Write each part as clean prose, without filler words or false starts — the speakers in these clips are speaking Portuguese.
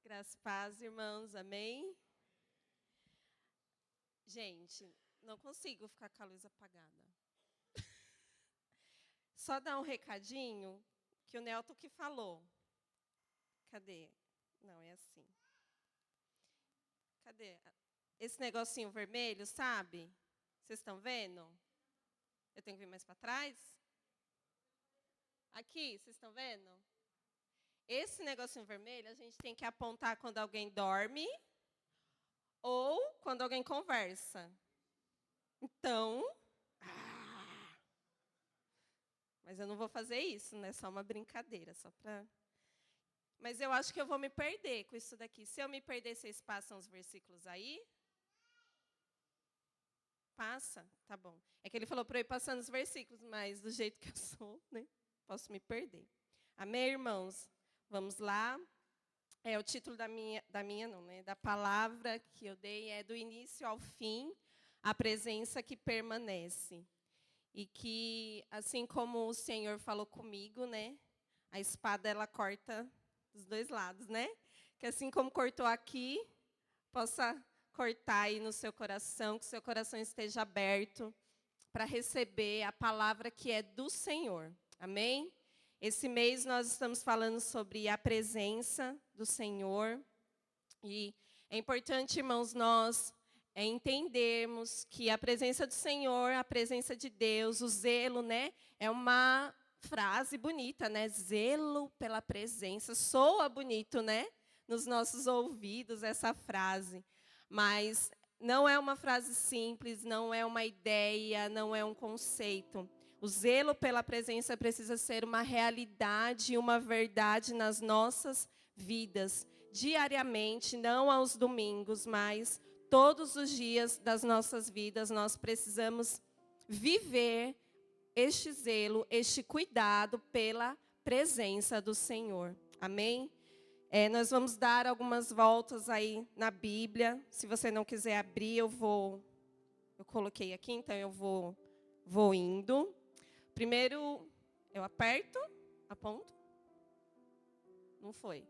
Graças e paz, irmãos, amém? Gente, não consigo ficar com a luz apagada. Só dar um recadinho que o Nelton que falou. Cadê? Não, é assim. Cadê? Esse negocinho vermelho, sabe? Vocês estão vendo? Eu tenho que vir mais para trás? Aqui, vocês estão vendo? Esse negocinho vermelho a gente tem que apontar quando alguém dorme ou quando alguém conversa. Então, mas eu não vou fazer isso, né? Só uma brincadeira, só para. Mas eu acho que eu vou me perder com isso daqui. Se eu me perder, vocês passam os versículos aí? Passa? Tá bom. É que ele falou para eu ir passando os versículos, mas do jeito que eu sou, né? Posso me perder. Amém, irmãos? Vamos lá. O título da minha não, né? Da palavra que eu dei é do início ao fim, a presença que permanece. E que, assim como o Senhor falou comigo, né? A espada, ela corta dos dois lados, né? Que assim como cortou aqui, possa cortar aí no seu coração, que o seu coração esteja aberto para receber a palavra que é do Senhor. Amém? Esse mês nós estamos falando sobre a presença do Senhor. E é importante, irmãos, nós entendermos que a presença do Senhor, a presença de Deus, o zelo, né? É uma frase bonita, né? Zelo pela presença. Soa bonito, né? Nos nossos ouvidos essa frase. Mas não é uma frase simples, não é uma ideia, não é um conceito. O zelo pela presença precisa ser uma realidade, uma verdade nas nossas vidas, diariamente, não aos domingos, mas todos os dias das nossas vidas nós precisamos viver este zelo, este cuidado pela presença do Senhor. Amém? Nós vamos dar algumas voltas aí na Bíblia. Se você não quiser abrir, eu coloquei aqui, então eu vou indo. Primeiro, eu aperto, aponto. Não foi.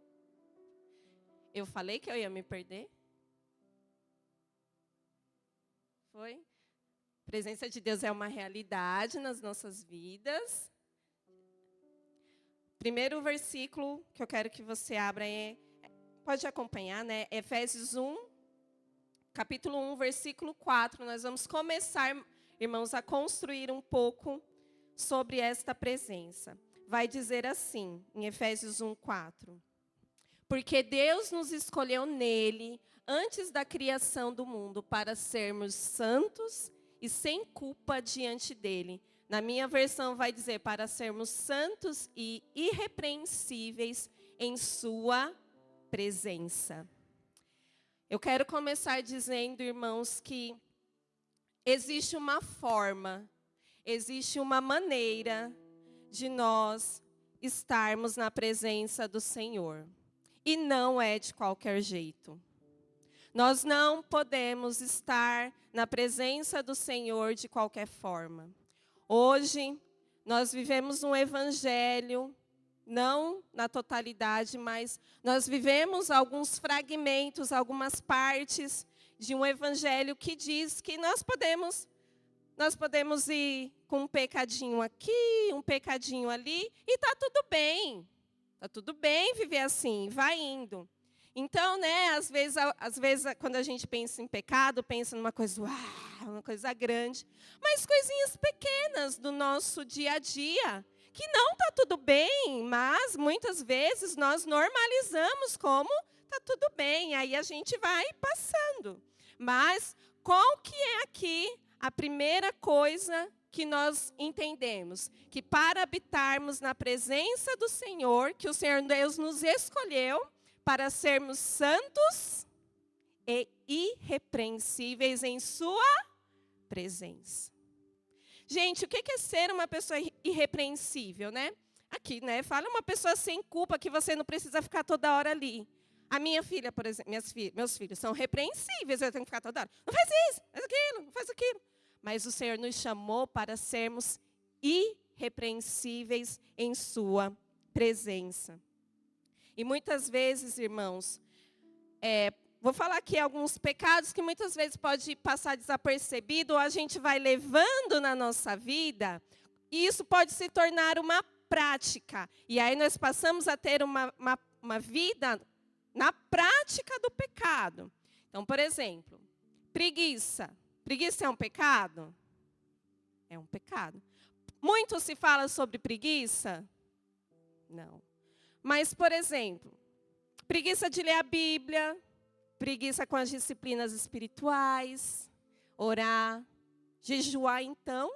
Eu falei que eu ia me perder? Foi? A presença de Deus é uma realidade nas nossas vidas. Primeiro versículo que eu quero que você abra pode acompanhar, né? Efésios 1, capítulo 1, versículo 4. Nós vamos começar, irmãos, a construir um pouco sobre esta presença. Vai dizer assim, em Efésios 1, 4. Porque Deus nos escolheu nele, antes da criação do mundo, para sermos santos e sem culpa diante dele. Na minha versão vai dizer, para sermos santos e irrepreensíveis em sua presença. Eu quero começar dizendo, irmãos, que existe uma forma, existe uma maneira de nós estarmos na presença do Senhor. E não é de qualquer jeito. Nós não podemos estar na presença do Senhor de qualquer forma. Hoje, nós vivemos um evangelho, não na totalidade, mas nós vivemos alguns fragmentos, algumas partes de um evangelho que diz que nós podemos ir com um pecadinho aqui, um pecadinho ali, e está tudo bem. Está tudo bem viver assim, vai indo. Então, né, às vezes, quando a gente pensa em pecado, pensa numa coisa, uma coisa grande. Mas coisinhas pequenas do nosso dia a dia, que não está tudo bem, mas muitas vezes nós normalizamos como está tudo bem. Aí a gente vai passando. Mas qual que é aqui a primeira coisa que nós entendemos? Que para habitarmos na presença do Senhor, que o Senhor Deus nos escolheu para sermos santos e irrepreensíveis em sua presença. Gente, o que é ser uma pessoa irrepreensível, né? Aqui, né? Fala uma pessoa sem culpa, que você não precisa ficar toda hora ali. A minha filha, por exemplo, meus filhos são repreensíveis, eu tenho que ficar toda hora. Não faz isso, faz aquilo, não faz aquilo. Mas o Senhor nos chamou para sermos irrepreensíveis em sua presença. E muitas vezes, irmãos, Vou falar aqui alguns pecados que muitas vezes pode passar desapercebido, ou a gente vai levando na nossa vida, e isso pode se tornar uma prática. E aí nós passamos a ter uma vida na prática do pecado. Então, por exemplo, preguiça. Preguiça é um pecado? É um pecado. Muito se fala sobre preguiça? Não. Mas, por exemplo, preguiça de ler a Bíblia, preguiça com as disciplinas espirituais, orar, jejuar, então.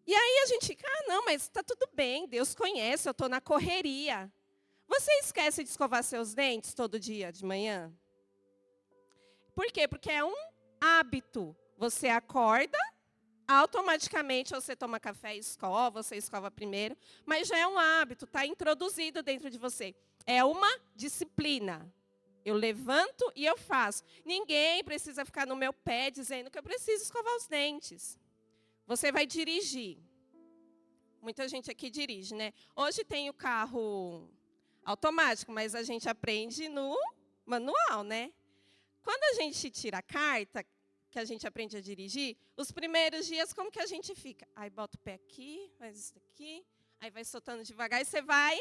E aí a gente fica, não, mas está tudo bem, Deus conhece, eu estou na correria. Você esquece de escovar seus dentes todo dia de manhã? Por quê? Porque é um hábito. Você acorda, automaticamente você toma café e escova, você escova primeiro, mas já é um hábito, está introduzido dentro de você. É uma disciplina. Eu levanto e eu faço. Ninguém precisa ficar no meu pé dizendo que eu preciso escovar os dentes. Você vai dirigir. Muita gente aqui dirige, né? Hoje tem o carro automático, mas a gente aprende no manual, né? Quando a gente tira a carta, que a gente aprende a dirigir, os primeiros dias, como que a gente fica? Aí bota o pé aqui, faz isso aqui, aí vai soltando devagar e você vai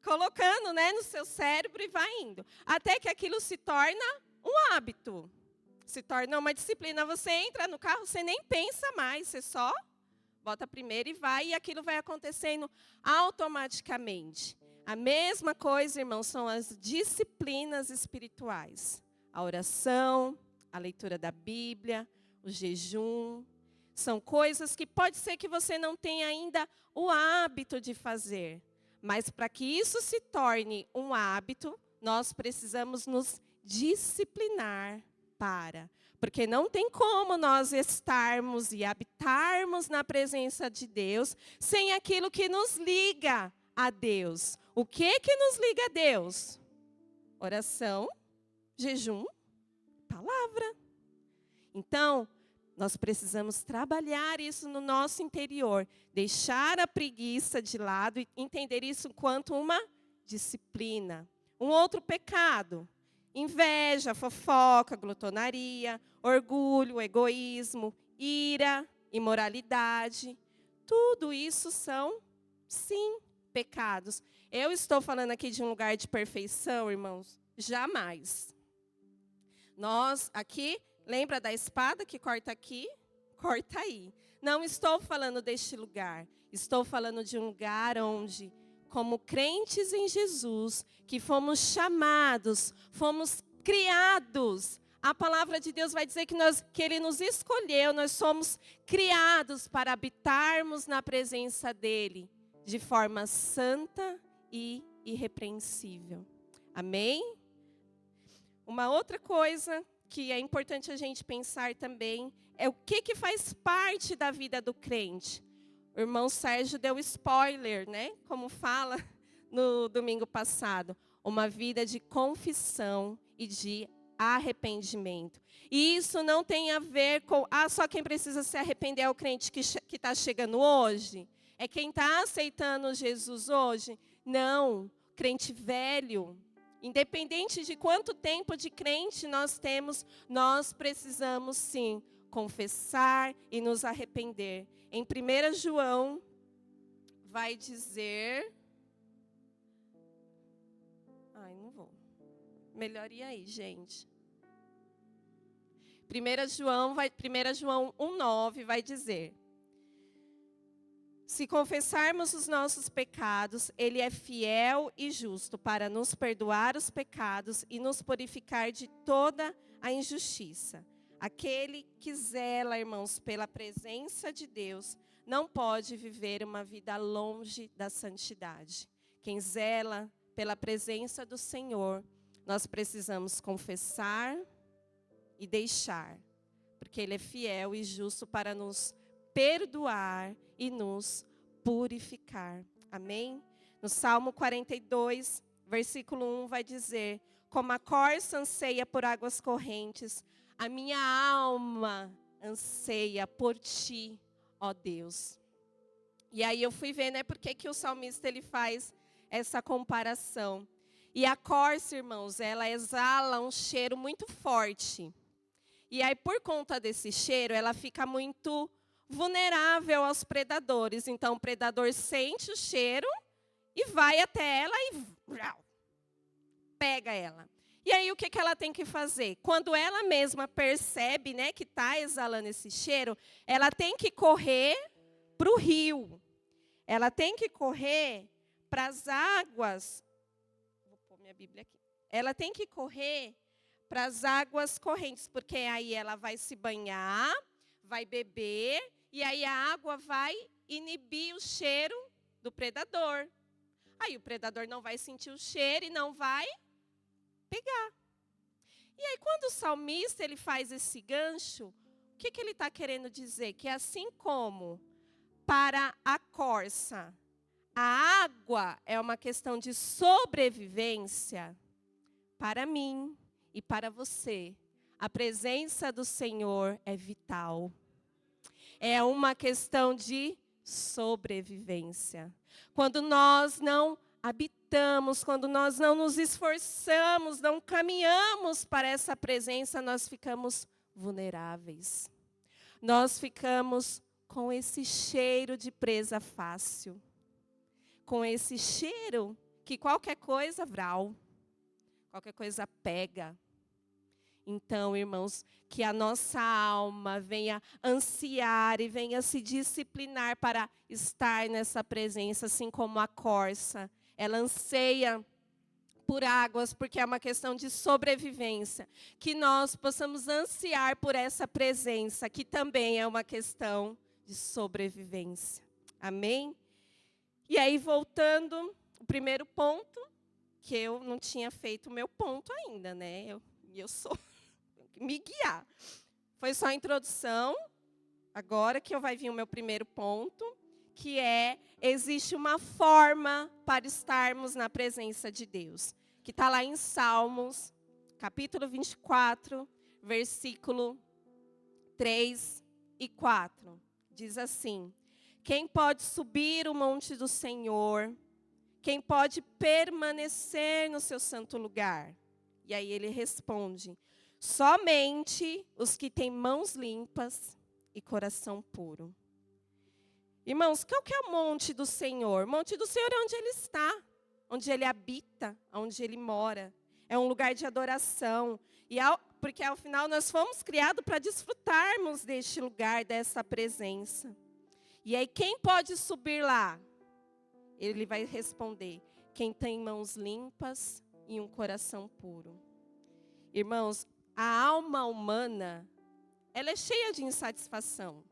colocando, né, no seu cérebro e vai indo. Até que aquilo se torna um hábito, se torna uma disciplina. Você entra no carro, você nem pensa mais, você só bota primeiro e vai, e aquilo vai acontecendo automaticamente. A mesma coisa, irmãos, são as disciplinas espirituais. A oração, a leitura da Bíblia, o jejum, são coisas que pode ser que você não tenha ainda o hábito de fazer. Mas para que isso se torne um hábito, nós precisamos nos disciplinar para. Porque não tem como nós estarmos e habitarmos na presença de Deus sem aquilo que nos liga a Deus. O que nos liga a Deus? Oração, jejum, palavra. Então, nós precisamos trabalhar isso no nosso interior, deixar a preguiça de lado e entender isso enquanto uma disciplina. Um outro pecado, inveja, fofoca, glutonaria, orgulho, egoísmo, ira, imoralidade. Tudo isso são, sim, pecados. Eu estou falando aqui de um lugar de perfeição, irmãos? Jamais. Nós aqui, lembra da espada que corta aqui? Corta aí. Não estou falando deste lugar. Estou falando de um lugar onde, como crentes em Jesus, que fomos chamados, fomos criados. A palavra de Deus vai dizer que Ele nos escolheu, nós somos criados para habitarmos na presença dEle, de forma santa e irrepreensível. Amém? Uma outra coisa que é importante a gente pensar também é o que faz parte da vida do crente. O irmão Sérgio deu spoiler, né? Como fala no domingo passado. Uma vida de confissão e de arrependimento. E isso não tem a ver com, só quem precisa se arrepender é o crente que está chegando hoje? É quem está aceitando Jesus hoje? Não, crente velho. Independente de quanto tempo de crente nós temos, nós precisamos sim confessar e nos arrepender. Em 1 João vai dizer... não vou. Melhor ir aí, gente. 1 João 1,9 vai dizer: se confessarmos os nossos pecados, Ele é fiel e justo para nos perdoar os pecados e nos purificar de toda a injustiça. Aquele que zela, irmãos, pela presença de Deus, não pode viver uma vida longe da santidade. Quem zela pela presença do Senhor, nós precisamos confessar e deixar, porque Ele é fiel e justo para nos perdoar e nos purificar. Amém? No Salmo 42, versículo 1 vai dizer: como a corça anseia por águas correntes, a minha alma anseia por ti, ó Deus. E aí eu fui ver, né, por que o salmista ele faz essa comparação. E a corça, irmãos, ela exala um cheiro muito forte. E aí, por conta desse cheiro, ela fica muito vulnerável aos predadores. Então, o predador sente o cheiro e vai até ela e pega ela. E aí, o que ela tem que fazer? Quando ela mesma percebe, né, que está exalando esse cheiro, ela tem que correr para o rio. Ela tem que correr para as águas. Vou pôr minha Bíblia aqui. Ela tem que correr para as águas correntes, porque aí ela vai se banhar, vai beber, e aí a água vai inibir o cheiro do predador. Aí o predador não vai sentir o cheiro e não vai pegar. E aí quando o salmista ele faz esse gancho, o que ele está querendo dizer? Que assim como para a corça, a água é uma questão de sobrevivência, para mim e para você, a presença do Senhor é vital. É uma questão de sobrevivência. Quando nós não habitamos, quando nós não nos esforçamos, não caminhamos para essa presença, nós ficamos vulneráveis. Nós ficamos com esse cheiro de presa fácil. Com esse cheiro que qualquer coisa, qualquer coisa pega. Então, irmãos, que a nossa alma venha ansiar e venha se disciplinar para estar nessa presença, assim como a corça. Ela anseia por águas, porque é uma questão de sobrevivência. Que nós possamos ansiar por essa presença, que também é uma questão de sobrevivência. Amém? E aí, voltando, o primeiro ponto, que eu não tinha feito o meu ponto ainda, né? Eu sou... me guiar. Foi só a introdução, agora que vai vir o meu primeiro ponto, que é, existe uma forma para estarmos na presença de Deus, que está lá em Salmos, capítulo 24, versículo 3 e 4. Diz assim: quem pode subir o monte do Senhor? Quem pode permanecer no seu santo lugar? E aí ele responde: somente os que têm mãos limpas e coração puro. Irmãos, qual que é o monte do Senhor? O monte do Senhor é onde Ele está, onde Ele habita, onde Ele mora. É um lugar de adoração. Porque ao final nós fomos criados para desfrutarmos deste lugar, dessa presença. E aí quem pode subir lá? Ele vai responder: quem tem mãos limpas e um coração puro. Irmãos, a alma humana, ela é cheia de insatisfação.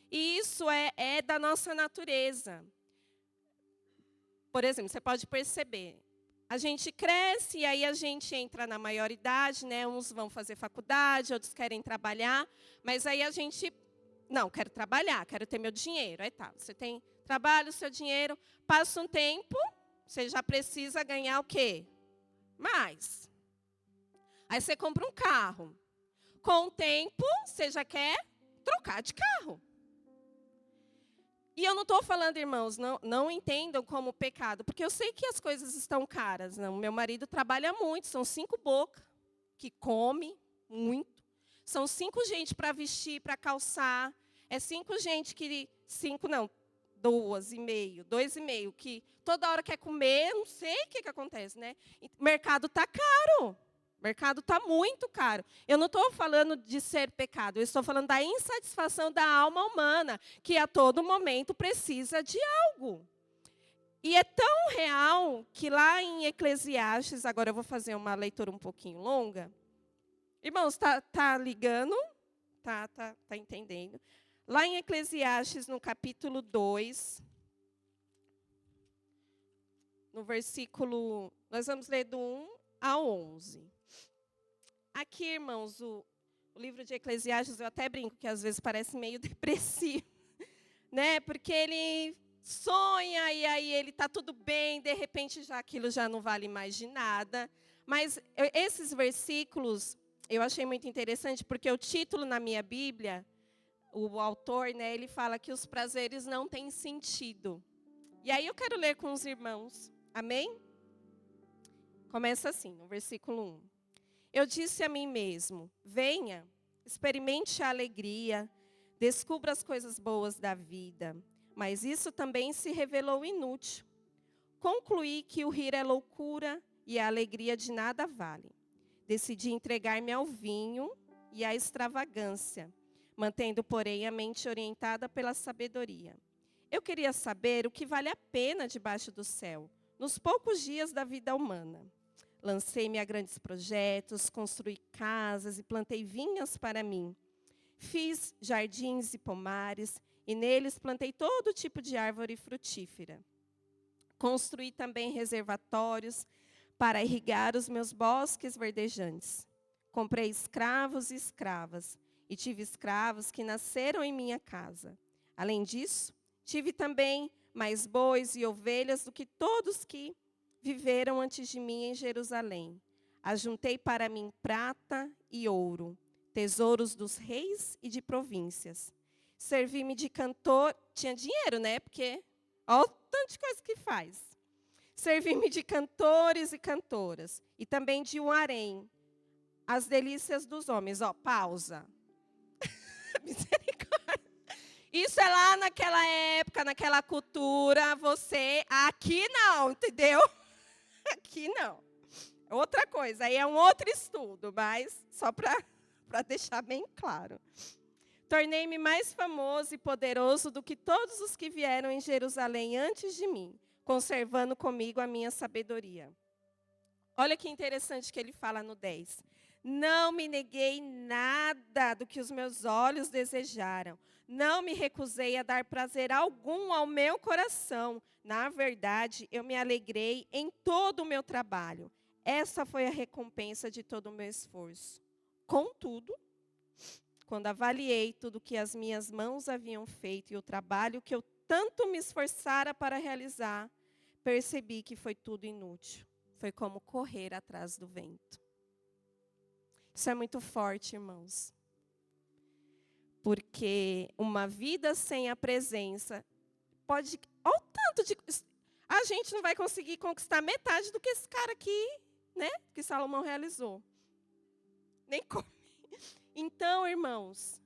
E isso é da nossa natureza. Por exemplo, você pode perceber, a gente cresce e aí a gente entra na maioridade, né? Uns vão fazer faculdade, outros querem trabalhar, mas aí a gente, não, quero trabalhar, quero ter meu dinheiro. Aí tá, você tem trabalho, seu dinheiro, passa um tempo, você já precisa ganhar o quê? Mais. Aí você compra um carro. Com o tempo, você já quer trocar de carro. E eu não estou falando, irmãos, não entendam como pecado, porque eu sei que as coisas estão caras. Não? Meu marido trabalha muito, são 5 bocas que come muito. São 5 gente para vestir, para calçar. É 5 gente que... 5 não, 2,5, que toda hora quer comer, não sei o que acontece, né? O mercado está caro. O mercado está muito caro. Eu não estou falando de ser pecado, eu estou falando da insatisfação da alma humana, que a todo momento precisa de algo. E é tão real que lá em Eclesiastes, agora eu vou fazer uma leitura um pouquinho longa. Irmãos, tá ligando? Tá entendendo? Lá em Eclesiastes, no capítulo 2, no versículo, nós vamos ler do 1 ao 11. Aqui, irmãos, o livro de Eclesiastes, eu até brinco que às vezes parece meio depressivo, né? Porque ele sonha e aí ele está tudo bem, de repente já aquilo já não vale mais de nada. Mas esses versículos eu achei muito interessante, porque o título na minha Bíblia, o autor, né, ele fala que os prazeres não têm sentido. E aí eu quero ler com os irmãos, amém? Começa assim, no versículo 1. Eu disse a mim mesmo, venha, experimente a alegria, descubra as coisas boas da vida. Mas isso também se revelou inútil. Concluí que o rir é loucura e a alegria de nada vale. Decidi entregar-me ao vinho e à extravagância, mantendo, porém, a mente orientada pela sabedoria. Eu queria saber o que vale a pena debaixo do céu, nos poucos dias da vida humana. Lancei-me a grandes projetos, construí casas e plantei vinhas para mim. Fiz jardins e pomares, e neles plantei todo tipo de árvore frutífera. Construí também reservatórios para irrigar os meus bosques verdejantes. Comprei escravos e escravas, e tive escravos que nasceram em minha casa. Além disso, tive também mais bois e ovelhas do que todos que viveram antes de mim em Jerusalém. Ajuntei para mim prata e ouro, tesouros dos reis e de províncias. Servi-me de cantor, tinha dinheiro, né? Porque, olha o tanto de coisa que faz. Servi-me de cantores e cantoras, e também de um harém, as delícias dos homens. Ó, pausa. Misericórdia. Isso é lá naquela época, naquela cultura, você, aqui não, entendeu? Aqui não. Outra coisa, aí é um outro estudo, mas só para deixar bem claro. Tornei-me mais famoso e poderoso do que todos os que vieram em Jerusalém antes de mim, conservando comigo a minha sabedoria. Olha que interessante que ele fala no 10. Não me neguei nada do que os meus olhos desejaram. Não me recusei a dar prazer algum ao meu coração. Na verdade, eu me alegrei em todo o meu trabalho. Essa foi a recompensa de todo o meu esforço. Contudo, quando avaliei tudo que as minhas mãos haviam feito e o trabalho que eu tanto me esforçara para realizar, percebi que foi tudo inútil. Foi como correr atrás do vento. Isso é muito forte, irmãos. Porque uma vida sem a presença pode... Olha o tanto de... A gente não vai conseguir conquistar metade do que esse cara aqui, né? Que Salomão realizou. Nem come. Então, irmãos,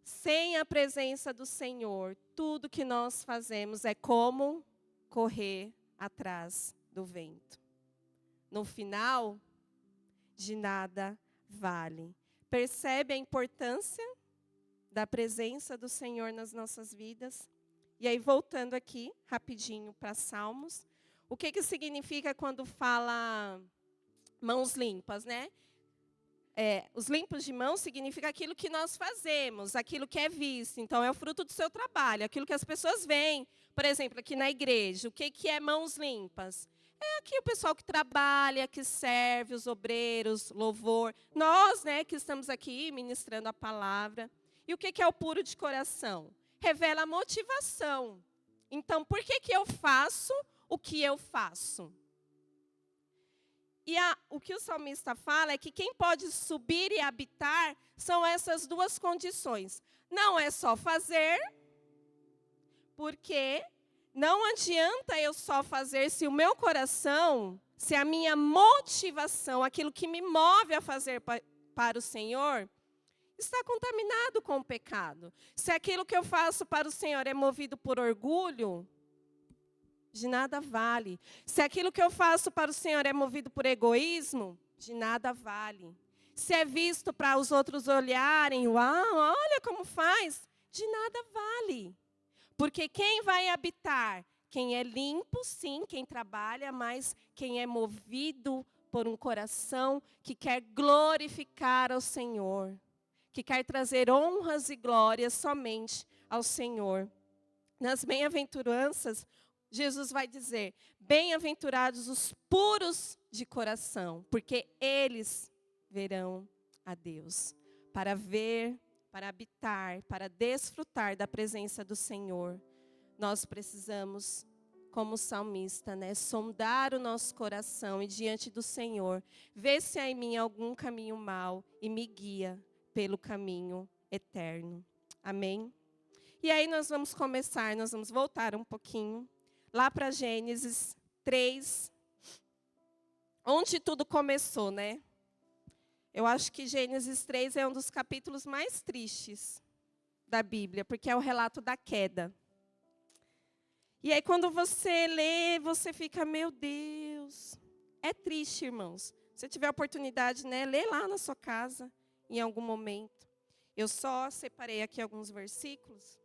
sem a presença do Senhor, tudo que nós fazemos é como correr atrás do vento. No final, de nada vale. Percebe a importância da presença do Senhor nas nossas vidas? E aí, voltando aqui, rapidinho para Salmos. O que significa quando fala mãos limpas, né? Os limpos de mãos significa aquilo que nós fazemos, aquilo que é visto. Então, é o fruto do seu trabalho, aquilo que as pessoas veem. Por exemplo, aqui na igreja, o que é mãos limpas? É aqui o pessoal que trabalha, que serve, os obreiros, louvor. Nós, né, que estamos aqui ministrando a palavra. E o que é o puro de coração? Revela a motivação. Então, por que eu faço o que eu faço? E o que o salmista fala é que quem pode subir e habitar são essas duas condições. Não é só fazer, porque não adianta eu só fazer se o meu coração, se a minha motivação, aquilo que me move a fazer para o Senhor, está contaminado com o pecado. Se aquilo que eu faço para o Senhor é movido por orgulho, de nada vale. Se aquilo que eu faço para o Senhor é movido por egoísmo, de nada vale. Se é visto para os outros olharem, uau, olha como faz, de nada vale. Porque quem vai habitar? Quem é limpo, sim, quem trabalha, mas quem é movido por um coração que quer glorificar ao Senhor, que quer trazer honras e glórias somente ao Senhor. Nas bem-aventuranças, Jesus vai dizer, bem-aventurados os puros de coração, porque eles verão a Deus. Para ver, para habitar, para desfrutar da presença do Senhor, nós precisamos, como salmista, né, sondar o nosso coração e diante do Senhor, ver se há em mim algum caminho mau e me guia pelo caminho eterno. Amém? E aí nós vamos voltar um pouquinho, lá para Gênesis 3, onde tudo começou, né? Eu acho que Gênesis 3 é um dos capítulos mais tristes da Bíblia, porque é o relato da queda. E aí, quando você lê, você fica, meu Deus. É triste, irmãos. Se tiver oportunidade, né, lê lá na sua casa, em algum momento. Eu só separei aqui alguns versículos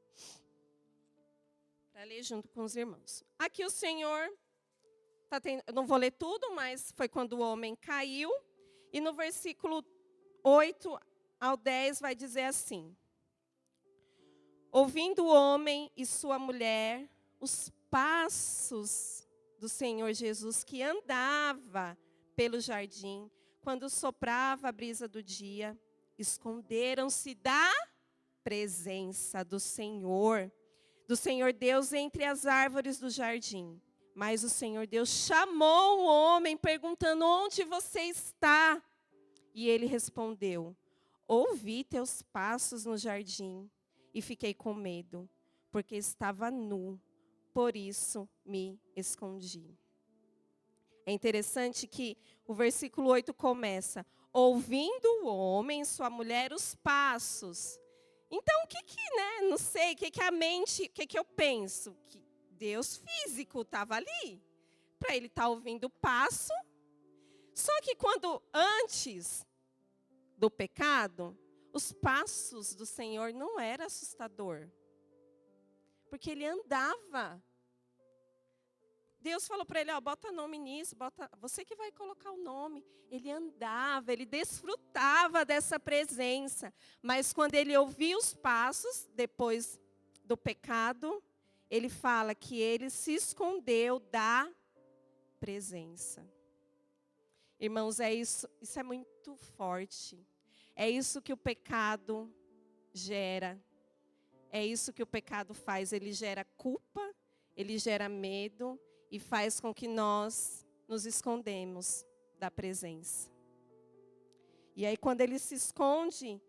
para ler junto com os irmãos. Aqui o Senhor, eu não vou ler tudo, mas foi quando o homem caiu. E no versículo 8 ao 10 vai dizer assim: ouvindo o homem e sua mulher os passos do Senhor Jesus, que andava pelo jardim, quando soprava a brisa do dia, esconderam-se da presença do Senhor Deus entre as árvores do jardim. Mas o Senhor Deus chamou o homem, perguntando: onde você está? E ele respondeu: ouvi teus passos no jardim e fiquei com medo, porque estava nu, por isso me escondi. É interessante que o versículo 8 começa: ouvindo o homem e sua mulher os passos. Então, né, não sei, o que a mente, o que eu penso? Que Deus físico estava ali, para ele estar ouvindo o passo. Só que quando, antes do pecado, os passos do Senhor não eram assustador, porque ele andava. Deus falou para ele: ó, bota nome nisso, você que vai colocar o nome. Ele andava, ele desfrutava dessa presença. Mas quando ele ouvia os passos, depois do pecado, ele fala que ele se escondeu da presença. Irmãos, é isso é muito forte. É isso que o pecado gera. É isso que o pecado faz. Ele gera culpa, ele gera medo e faz com que nós nos escondemos da presença. E aí, quando ele se esconde,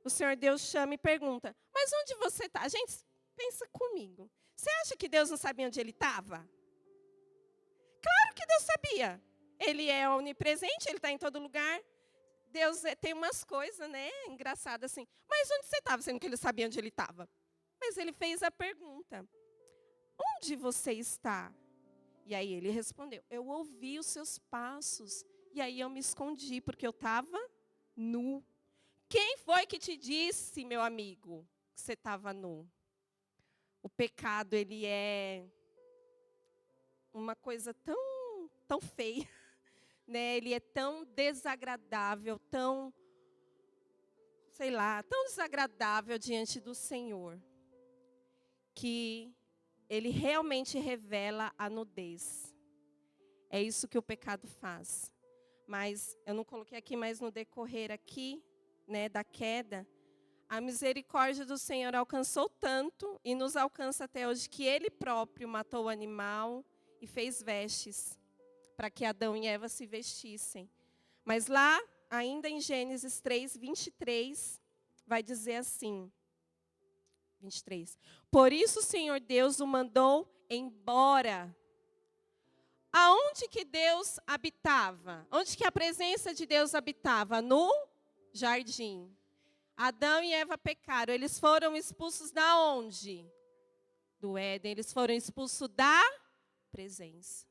o Senhor Deus chama e pergunta: mas onde você está? Gente, pensa comigo. Você acha que Deus não sabia onde ele estava? Claro que Deus sabia. Ele é onipresente, ele está em todo lugar. Deus tem umas coisas, né, engraçadas assim. Mas onde você estava, sendo que ele sabia onde ele estava? Mas ele fez a pergunta: onde você está? E aí ele respondeu: eu ouvi os seus passos, e aí eu me escondi, porque eu estava nu. Quem foi que te disse, meu amigo, que você estava nu? O pecado, ele é uma coisa tão feia, né? Ele é tão desagradável, tão desagradável diante do Senhor, que ele realmente revela a nudez. É isso que o pecado faz. Mas eu não coloquei aqui, mas no decorrer aqui, né, da queda, a misericórdia do Senhor alcançou tanto e nos alcança até hoje, que ele próprio matou o animal e fez vestes para que Adão e Eva se vestissem. Mas lá, ainda em Gênesis 3, 23, vai dizer assim: 23. Por isso o Senhor Deus o mandou embora. Aonde que Deus habitava? Onde que a presença de Deus habitava? No jardim. Adão e Eva pecaram. Eles foram expulsos da onde? Do Éden. Eles foram expulsos da presença.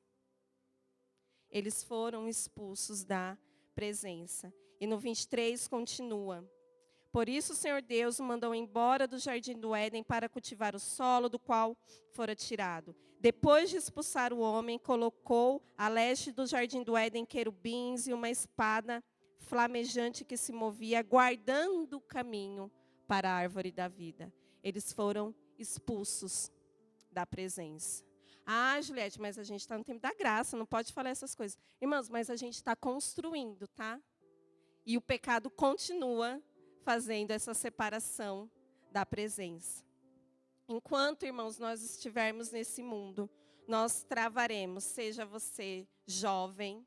Eles foram expulsos da presença. E no 23 continua: por isso o Senhor Deus o mandou embora do jardim do Éden para cultivar o solo do qual fora tirado. Depois de expulsar o homem, colocou a leste do jardim do Éden querubins e uma espada flamejante que se movia, guardando o caminho para a árvore da vida. Eles foram expulsos da presença. Ah, Juliette, mas a gente está no tempo da graça, não pode falar essas coisas. Irmãos, mas a gente está construindo, tá? E o pecado continua fazendo essa separação da presença. Enquanto, irmãos, nós estivermos nesse mundo, nós travaremos, seja você jovem.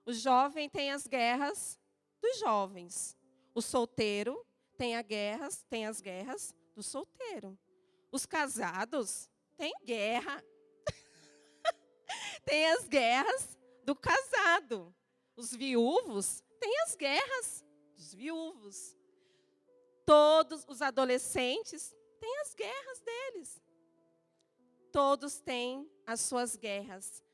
O jovem tem as guerras dos jovens. O solteiro tem as guerras do solteiro. Os casados têm guerra. Tem as guerras do casado. Os viúvos têm as guerras dos viúvos. Todos os adolescentes têm as guerras deles. Todos têm as suas guerras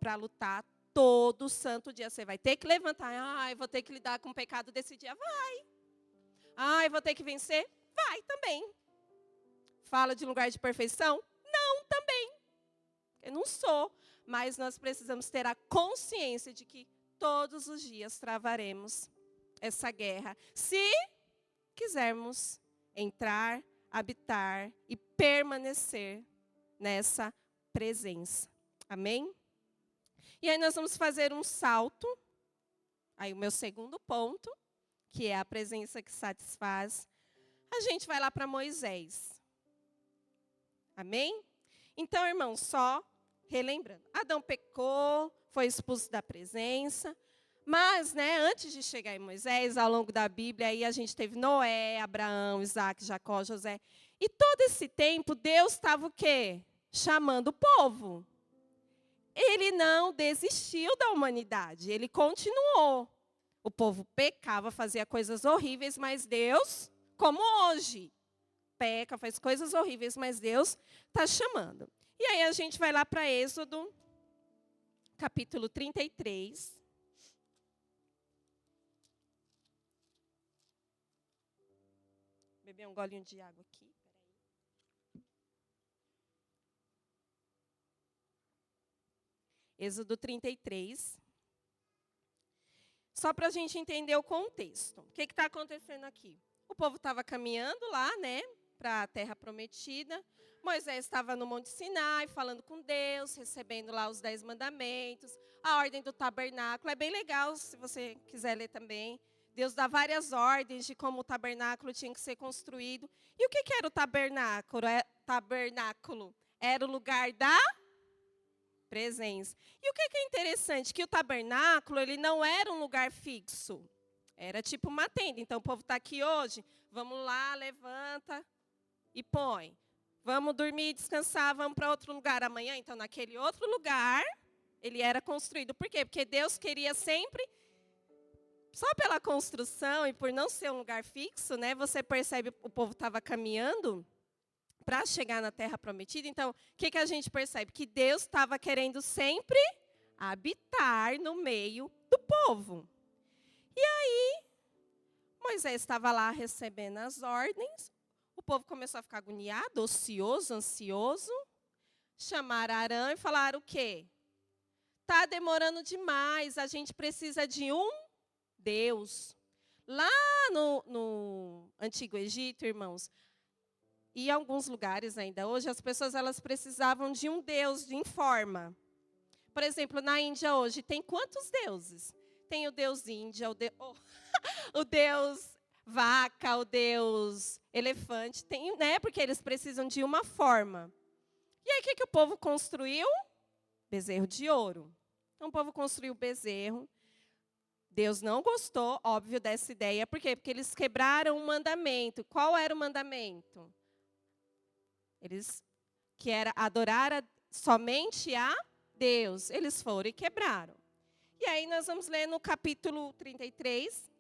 para lutar todo santo dia. Você vai ter que levantar. Ai, vou ter que lidar com o pecado desse dia. Vai. Ai, vou ter que vencer. Vai também. Fala de lugar de perfeição? Não, também. Eu não sou. Mas nós precisamos ter a consciência de que todos os dias travaremos essa guerra. Se quisermos entrar, habitar e permanecer nessa presença. Amém? E aí nós vamos fazer um salto. Aí o meu segundo ponto, que é a presença que satisfaz. A gente vai lá para Moisés. Amém? Então, irmãos, só relembrando. Adão pecou, foi expulso da presença. Mas, antes de chegar em Moisés, ao longo da Bíblia, aí a gente teve Noé, Abraão, Isaac, Jacó, José. E todo esse tempo, Deus estava o quê? Chamando o povo. Ele não desistiu da humanidade, ele continuou. O povo pecava, fazia coisas horríveis, mas Deus, como hoje, peca, faz coisas horríveis, mas Deus está chamando. E aí a gente vai lá para Êxodo, capítulo 33. Beber um golinho de água aqui. Êxodo 33. Só para a gente entender o contexto. O que está acontecendo aqui? O povo estava caminhando lá, para a terra prometida. Moisés estava no Monte Sinai, falando com Deus, recebendo lá os 10 mandamentos, a ordem do tabernáculo. É bem legal, se você quiser ler também. Deus dá várias ordens de como o tabernáculo tinha que ser construído. E o que era o tabernáculo? Tabernáculo era o lugar da presença. E o que é interessante? Que o tabernáculo, ele não era um lugar fixo. Era tipo uma tenda. Então, o povo está aqui hoje, vamos lá, levanta e põe. Vamos dormir, descansar, vamos para outro lugar amanhã. Então, naquele outro lugar, ele era construído. Por quê? Porque Deus queria sempre, só pela construção e por não ser um lugar fixo, você percebe, o povo estava caminhando para chegar na terra prometida. Então, o que a gente percebe? Que Deus estava querendo sempre habitar no meio do povo. E aí, Moisés estava lá recebendo as ordens. O povo começou a ficar agoniado, ocioso, ansioso. Chamaram Arão e falaram o quê? Está demorando demais, a gente precisa de um Deus. Lá no Antigo Egito, irmãos, e em alguns lugares ainda hoje, as pessoas elas precisavam de um Deus em forma. Por exemplo, na Índia hoje, tem quantos deuses? Tem o Deus Índia, o Deus vaca, o Deus elefante. Tem, porque eles precisam de uma forma. E aí, o que o povo construiu? Bezerro de ouro. Então, o povo construiu o bezerro. Deus não gostou, óbvio, dessa ideia. Por quê? Porque eles quebraram um mandamento. Qual era o mandamento? Que era adorar somente a Deus. Eles foram e quebraram. E aí nós vamos ler no capítulo 33.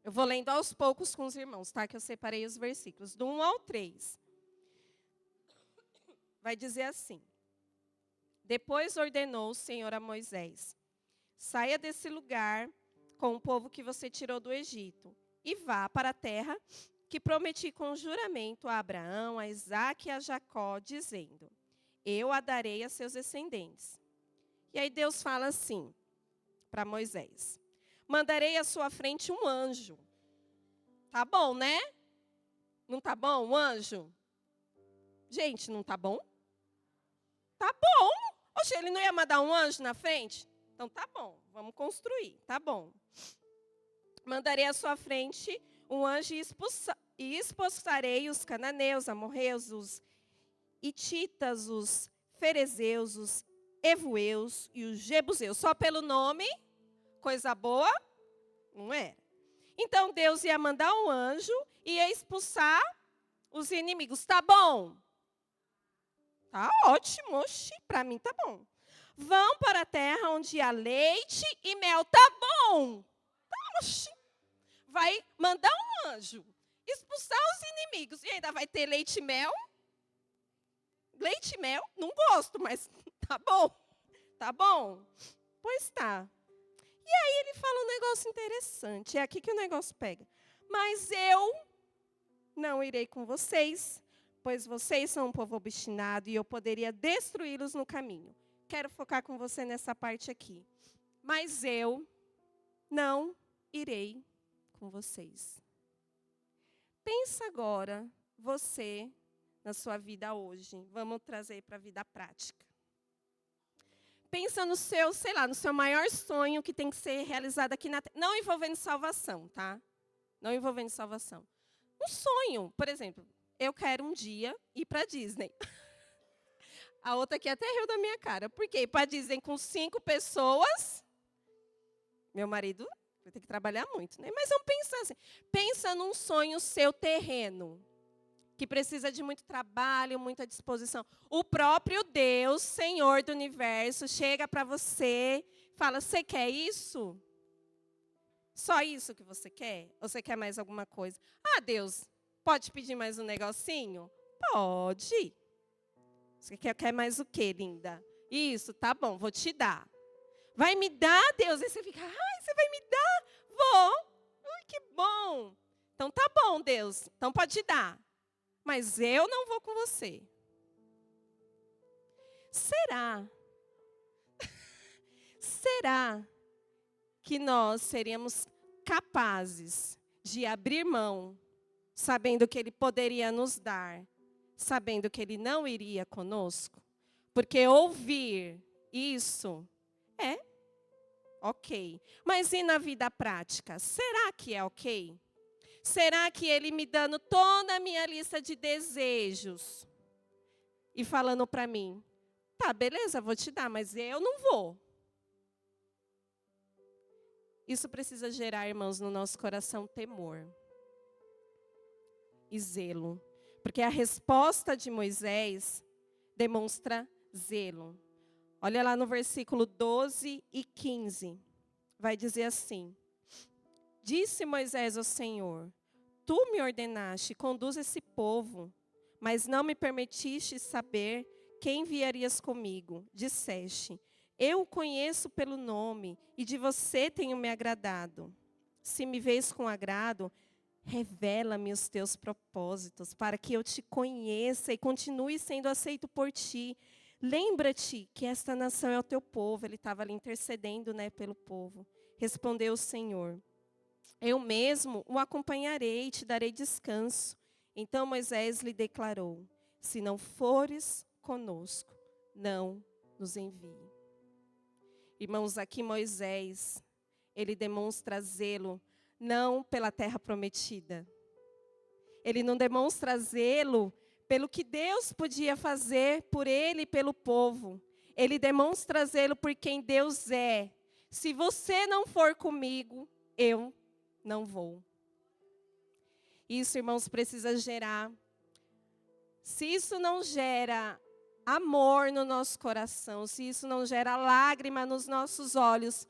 Eu vou lendo aos poucos com os irmãos, tá? Que eu separei os versículos, do 1 ao 3. Vai dizer assim. Depois ordenou o Senhor a Moisés: saia desse lugar com o povo que você tirou do Egito e vá para a terra que prometi com juramento a Abraão, a Isaque e a Jacó, dizendo: eu a darei a seus descendentes. E aí Deus fala assim para Moisés: mandarei à sua frente um anjo. Tá bom, né? Não tá bom, um anjo? Gente, não tá bom? Tá bom. Oxe, ele não ia mandar um anjo na frente? Então tá bom, vamos construir, tá bom. Mandarei à sua frente um anjo e expulsarei os cananeus, amorreus, os hititas, os ferezeus, os evueus e os jebuseus. Só pelo nome, coisa boa, não era. Então Deus ia mandar um anjo e ia expulsar os inimigos. Tá bom? Tá ótimo, oxi, para mim tá bom. Vão para a terra onde há leite e mel. Tá bom. Oxi. Vai mandar um anjo expulsar os inimigos e ainda vai ter leite e mel? Leite e mel? Não gosto, mas tá bom. Tá bom? Pois tá. E aí ele fala um negócio interessante. É aqui que o negócio pega. Mas eu não irei com vocês, pois vocês são um povo obstinado e eu poderia destruí-los no caminho. Quero focar com você nessa parte aqui. Mas eu não irei com vocês. Pensa agora, você, na sua vida hoje. Vamos trazer para a vida prática. Pensa no seu, sei lá, no seu maior sonho que tem que ser realizado aqui na Terra. Não envolvendo salvação, tá? Não envolvendo salvação. Um sonho, por exemplo, eu quero um dia ir para a Disney. A outra aqui até riu da minha cara. Por quê? Ir para a Disney com 5 pessoas. Meu marido vai ter que trabalhar muito, né? Mas vamos pensar assim. Pensa num sonho seu terreno, que precisa de muito trabalho, muita disposição. O próprio Deus, Senhor do universo, chega para você e fala, você quer isso? Só isso que você quer? Ou você quer mais alguma coisa? Ah, Deus, pode pedir mais um negocinho? Pode. Você quer mais o quê, linda? Isso, tá bom, vou te dar. Vai me dar, Deus? Aí você fica, ai, você vai me dar? Vou. Ai, que bom. Então tá bom, Deus. Então pode dar. Mas eu não vou com você. Será? Será que nós seríamos capazes de abrir mão, sabendo que Ele poderia nos dar, sabendo que Ele não iria conosco? Porque ouvir isso é ok. Mas e na vida prática? Será que é ok? Será que Ele me dando toda a minha lista de desejos e falando para mim, tá, beleza, vou te dar, mas eu não vou. Isso precisa gerar, irmãos, no nosso coração temor e zelo. Porque a resposta de Moisés demonstra zelo. Olha lá no versículo 12 e 15. Vai dizer assim. Disse Moisés ao Senhor, tu me ordenaste, conduz esse povo, mas não me permitiste saber quem enviarias comigo. Disseste, eu o conheço pelo nome, e de você tenho me agradado. Se me vês com agrado, revela-me os teus propósitos, para que eu te conheça e continue sendo aceito por ti. Lembra-te que esta nação é o teu povo. Ele estava ali intercedendo, né, pelo povo. Respondeu o Senhor, eu mesmo o acompanharei e te darei descanso. Então Moisés lhe declarou, se não fores conosco, não nos envie. Irmãos, aqui Moisés, ele demonstra zelo, não pela terra prometida. Ele não demonstra zelo pelo que Deus podia fazer por ele e pelo povo. Ele demonstra zelo por quem Deus é. Se você não for comigo, eu não vou. Isso, irmãos, precisa gerar. Se isso não gera amor no nosso coração, se isso não gera lágrima nos nossos olhos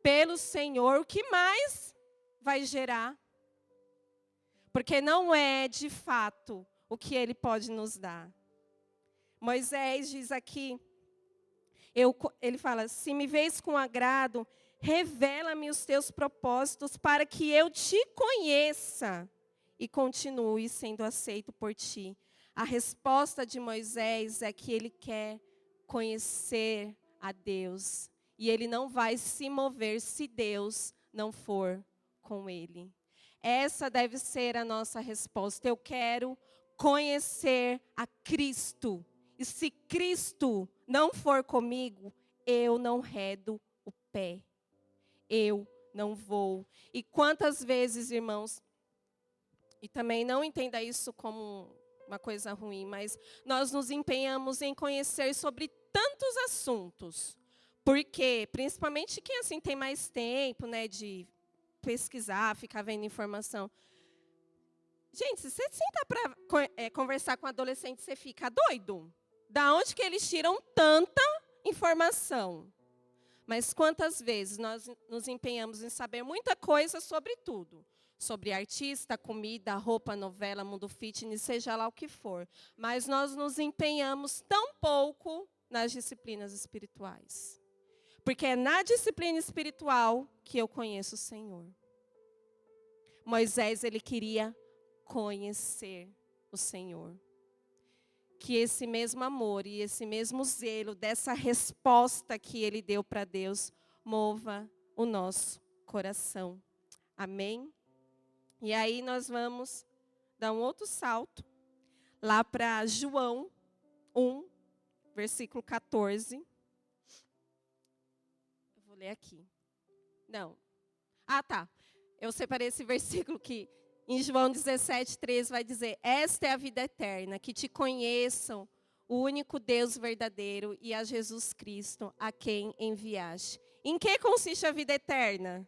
pelo Senhor, o que mais vai gerar? Porque não é, de fato, o que Ele pode nos dar. Moisés diz aqui, ele fala, se me vês com agrado, revela-me os teus propósitos para que eu te conheça e continue sendo aceito por ti. A resposta de Moisés é que ele quer conhecer a Deus. E ele não vai se mover se Deus não for com ele. Essa deve ser a nossa resposta. Eu quero conhecer a Cristo. E se Cristo não for comigo, eu não redo o pé. Eu não vou. E quantas vezes, irmãos, e também não entenda isso como uma coisa ruim, mas nós nos empenhamos em conhecer sobre tantos assuntos. Porque, principalmente quem assim tem mais tempo, né, de pesquisar, ficar vendo informação. Gente, se você sentar para conversar com adolescente, você fica doido. Da onde que eles tiram tanta informação. Mas quantas vezes nós nos empenhamos em saber muita coisa sobre tudo? Sobre artista, comida, roupa, novela, mundo fitness, seja lá o que for. Mas nós nos empenhamos tão pouco nas disciplinas espirituais. Porque é na disciplina espiritual que eu conheço o Senhor. Moisés, ele queria conhecer o Senhor. Que esse mesmo amor e esse mesmo zelo dessa resposta que ele deu para Deus mova o nosso coração. Amém? E aí nós vamos dar um outro salto lá para João 1, versículo 14. Eu vou ler aqui. Não. Ah, tá. Eu separei esse versículo que em João 17:3 vai dizer: esta é a vida eterna, que te conheçam, o único Deus verdadeiro e a Jesus Cristo, a quem enviaste. Em que consiste a vida eterna?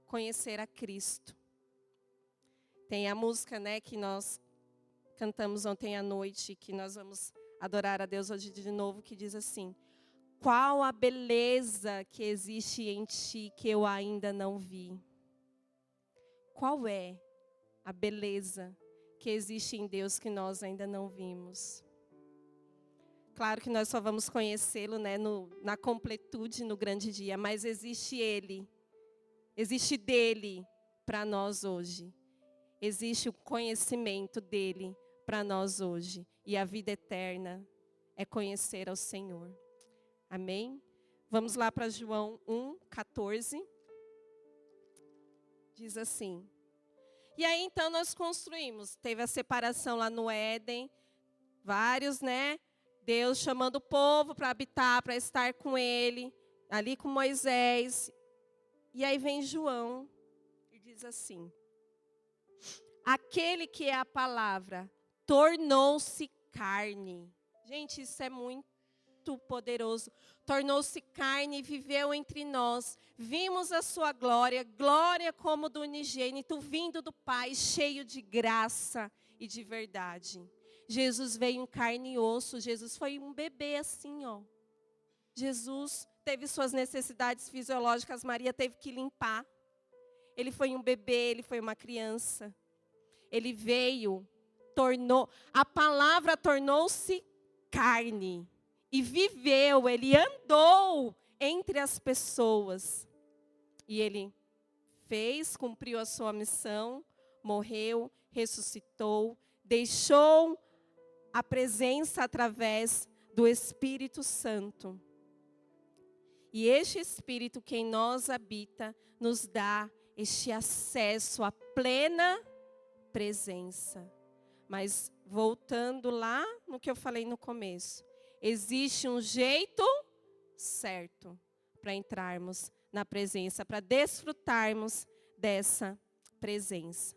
Conhecer a Cristo. Tem a música, né, que nós cantamos ontem à noite, que nós vamos adorar a Deus hoje de novo, que diz assim: qual a beleza que existe em ti que eu ainda não vi? Qual é a beleza que existe em Deus que nós ainda não vimos? Claro que nós só vamos conhecê-lo, né, na completude, no grande dia, mas existe Ele, existe dele para nós hoje. Existe o conhecimento dele para nós hoje. E a vida eterna é conhecer ao Senhor. Amém? Vamos lá para João 1:14. Diz assim. E aí, então, nós construímos. Teve a separação lá no Éden. Vários, né? Deus chamando o povo para habitar, para estar com ele. Ali com Moisés. E aí vem João e diz assim. Aquele que é a palavra tornou-se carne. Gente, isso é muito poderoso. Tornou-se carne e viveu entre nós. Vimos a sua glória, glória como do unigênito, vindo do Pai, cheio de graça e de verdade. Jesus veio em carne e osso. Jesus foi um bebê assim, ó. Jesus teve suas necessidades fisiológicas, Maria teve que limpar. Ele foi um bebê, ele foi uma criança. Ele veio, a palavra tornou-se carne e viveu, ele andou entre as pessoas. E ele cumpriu a sua missão, morreu, ressuscitou, deixou a presença através do Espírito Santo. E este Espírito que em nós habita, nos dá este acesso à plena presença. Mas voltando lá no que eu falei no começo, existe um jeito certo para entrarmos na presença, para desfrutarmos dessa presença.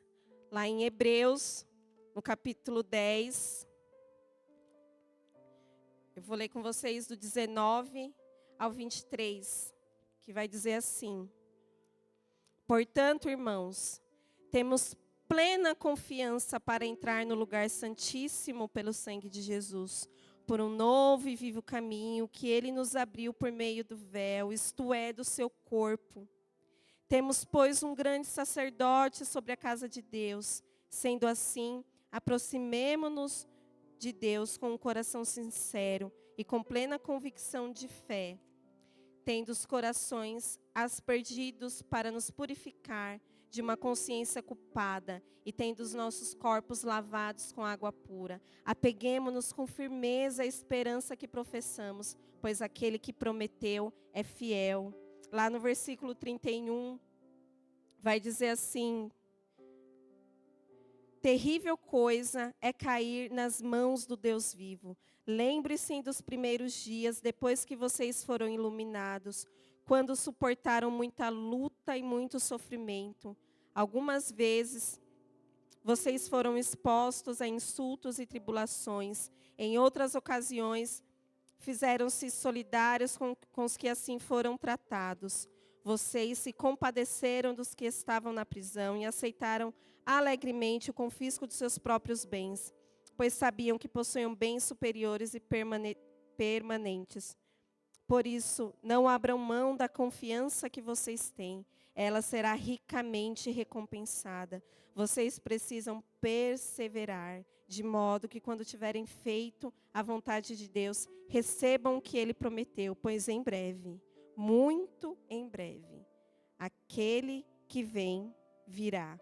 Lá em Hebreus, no capítulo 10, eu vou ler com vocês do 19 ao 23, que vai dizer assim: portanto, irmãos, temos plena confiança para entrar no lugar santíssimo pelo sangue de Jesus, por um novo e vivo caminho que ele nos abriu por meio do véu, isto é, do seu corpo. Temos, pois, um grande sacerdote sobre a casa de Deus. Sendo assim, aproximemo-nos de Deus com um coração sincero e com plena convicção de fé, tendo os corações aspergidos para nos purificar de uma consciência culpada e tendo os nossos corpos lavados com água pura. Apeguemo-nos com firmeza à esperança que professamos, pois aquele que prometeu é fiel. Lá no versículo 31, vai dizer assim: terrível coisa é cair nas mãos do Deus vivo. Lembre-se dos primeiros dias, depois que vocês foram iluminados, quando suportaram muita luta e muito sofrimento. Algumas vezes, vocês foram expostos a insultos e tribulações. Em outras ocasiões, fizeram-se solidários com os que assim foram tratados. Vocês se compadeceram dos que estavam na prisão e aceitaram alegremente o confisco de seus próprios bens, pois sabiam que possuíam bens superiores e permanentes. Por isso, não abram mão da confiança que vocês têm. Ela será ricamente recompensada. Vocês precisam perseverar, de modo que quando tiverem feito a vontade de Deus, recebam o que Ele prometeu, pois em breve, muito em breve, aquele que vem virá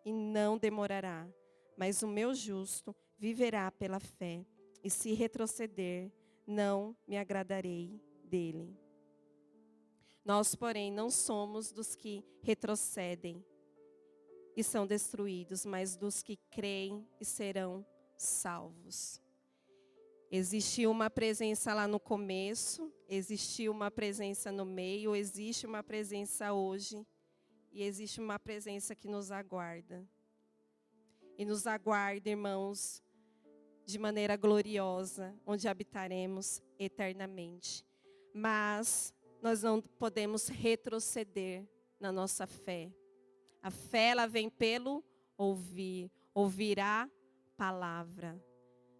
e não demorará. Mas o meu justo viverá pela fé, e se retroceder, não me agradarei dele. Nós, porém, não somos dos que retrocedem e são destruídos, mas dos que creem e serão salvos. Existiu uma presença lá no começo, existiu uma presença no meio, existe uma presença hoje e existe uma presença que nos aguarda. E nos aguarda, irmãos, de maneira gloriosa, onde habitaremos eternamente. Mas nós não podemos retroceder na nossa fé. A fé, ela vem pelo ouvir, ouvir a palavra.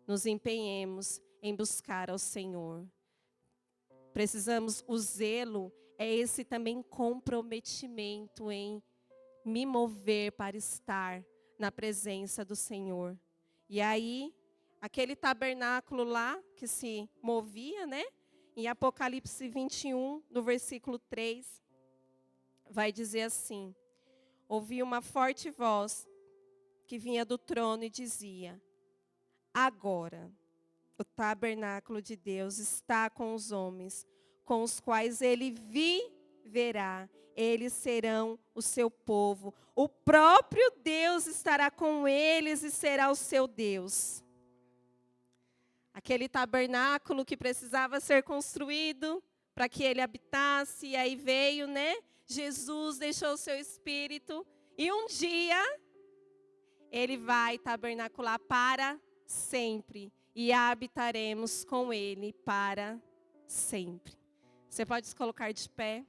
Nos empenhemos em buscar ao Senhor. Precisamos, o zelo é esse também comprometimento em me mover para estar na presença do Senhor. E aí, aquele tabernáculo lá que se movia, né? Em Apocalipse 21, no versículo 3, vai dizer assim: ouvi uma forte voz que vinha do trono e dizia: agora o tabernáculo de Deus está com os homens, com os quais ele viverá. Eles serão o seu povo. O próprio Deus estará com eles e será o seu Deus. Aquele tabernáculo que precisava ser construído para que ele habitasse, e aí veio, né? Jesus deixou o seu espírito e um dia ele vai tabernacular para sempre e habitaremos com ele para sempre. Você pode se colocar de pé?